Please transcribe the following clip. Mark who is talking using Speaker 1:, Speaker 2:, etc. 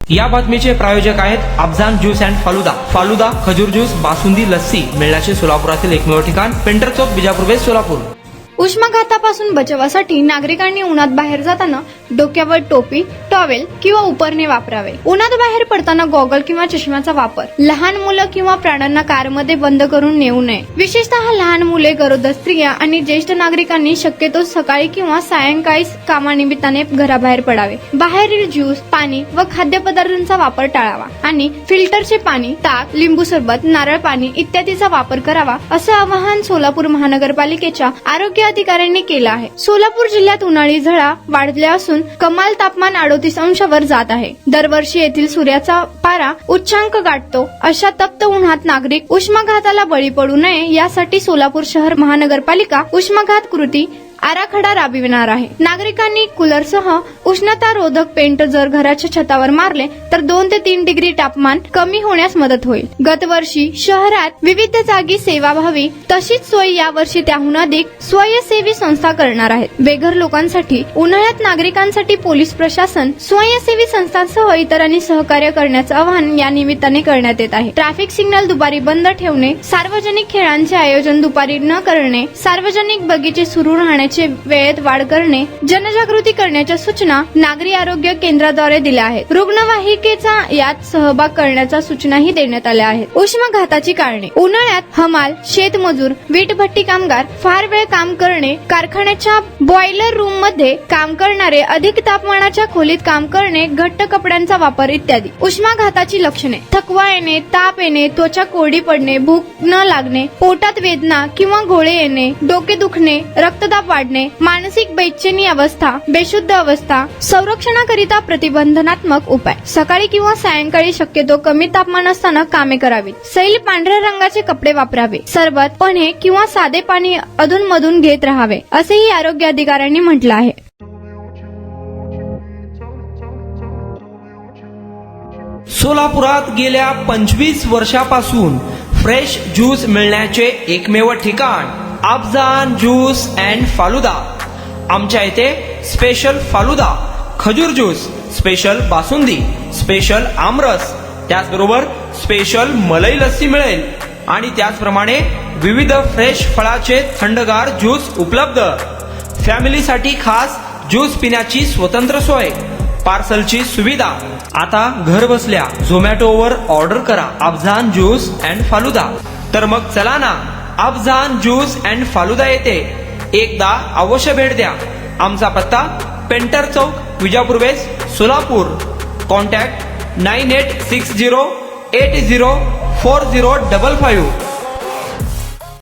Speaker 1: या बातमीचे प्रायोजक आहेत अफजान ज्यूस अँड फालुदा। फालुदा, खजूर ज्यूस, बासुंदी, लस्सी मिळण्याचे सोलापुरातील एकमेव ठिकाण पेंटर चौक, बिजापूर वेस्ट, सोलापूर।
Speaker 2: उष्माघातापासून बचावासाठी नागरिकांनी उन्हात बाहेर जाताना डोक्यावर टोपी, टॉवेल किंवा उपरणे वापरावे। उन्हात बाहेर पडताना गॉगल किंवा चष्म्याचा वापर। लहान मुलं किंवा प्राण्यांना कारमध्ये बंद करून नेऊ नये। विशेषतः लहान मुले, गरोदर स्त्रिया आणि ज्येष्ठ नागरिकांनी शक्यतो सकाळी किंवा सायंकाळी कामानिमित्ताने घराबाहेर पडावे। बाहेरील ज्यूस, पाणी व खाद्यपदार्थांचा वापर टाळावा आणि फिल्टरचे पाणी, ताक, लिंबू सरबत, नारळ पाणी इत्यादीचा वापर करावा, असं आवाहन सोलापूर महानगरपालिकेच्या आरोग्य अधिकाऱ्यांनी केलं आहे। सोलापूर जिल्ह्यात उन्हाळी झळा वाढल्या असून कमाल तापमान 38 अंशावर जात आहे। दरवर्षी येथील सूर्याचा पारा उच्चांक गाठतो। अशा तप्त उन्हात नागरिक उष्माघाताला बळी पडू नये यासाठी सोलापूर शहर महानगरपालिका उष्माघात कृती आराखडा राबविणार आहे। नागरिकांनी कूलरसह उष्णतारोधक पेंट जर घराच्या छतावर मारले तर 2 ते 3 डिग्री तापमान कमी होण्यास मदत होईल। गतवर्षी शहरात विविध जागी सेवा व्हावी तशीच सोय यावर्षी त्याहून अधिक स्वयंसेवी संस्था करणार आहेत। बेघर लोकांसाठी उन्हाळ्यात नागरिकांसाठी पोलीस प्रशासन, स्वयंसेवी संस्थांसह इतरांनी सहकार्य करण्याचं आवाहन या निमित्ताने करण्यात येत आहे। ट्रॅफिक सिग्नल दुपारी बंद ठेवणे, सार्वजनिक खेळांचे आयोजन दुपारी न करणे, सार्वजनिक बगीचे सुरू राहण्याची वेळेत वाढ करणे, जनजागृती करण्याच्या सूचना नागरी आरोग्य केंद्राद्वारे दिल्या आहेत। रुग्णवाहिकेचा यात सहभाग करण्याच्या सूचनाही देण्यात आल्या आहेत। उष्माघाताची कारणे: उन्हाळ्यात हमाल, शेतमजूर, वीटभट्टी कामगार, फार वेळ काम करणे, कारखान्याच्या बॉयलर रूम मध्ये काम करणारे, अधिक तापमानाच्या खोलीत काम करणे, घट्ट कपड्यांचा वापर इत्यादी। उष्माघाताची लक्षणे: थकवा येणे, ताप येणे, त्वचा कोरडी पडणे, भूक न लागणे, पोटात वेदना किंवा घोळे येणे, डोके दुखणे, रक्तदाब वाढणे, मानसिक बेचैनी अवस्था, बेशुद्ध अवस्था। संरक्षणाकरिता प्रतिबंधात्मक उपाय: सकाळी किंवा सायंकाळी शक्यतो कमी तापमान असताना कामे करावीत। सैल पांढऱ्या रंगाचे कपडे वापरावे। सरबत, पन्हे किंवा साधे पाणी अधूनमधून घेत राहावे, असेही आरोग्य अधिकाऱ्यांनी म्हटलं आहे।
Speaker 1: सोलापुरात गेल्या 25 वर्षापासून फ्रेश ज्यूस मिळण्याचे एकमेव ठिकाण अफजान ज्यूस अँड फालुदा। आमच्या इथे स्पेशल फालुदा, खजूर ज्यूस, स्पेशल बासुंदी, स्पेशल आमरस, त्याचबरोबर स्पेशल मलाई लस्सी मिळेल आणि त्याचप्रमाणे विविध फ्रेश फळाचे थंडगार ज्यूस उपलब्ध। फॅमिलीसाठी खास ज्यूस पिण्याची स्वतंत्र सोय, पार्सलची सुविधा। आता घर बसल्या झोमॅटोवर ऑर्डर करा अफजान ज्यूस अँड फालुदा। तर मग चला ना, अफजान ज्यूस अँड फालुदा येथे एकदा अवश्य भेट द्या। आमचा पत्ता पेंटर चौक, बिजापूर वेस्ट, सोलापूर। कॉन्टॅक्ट 9860804055।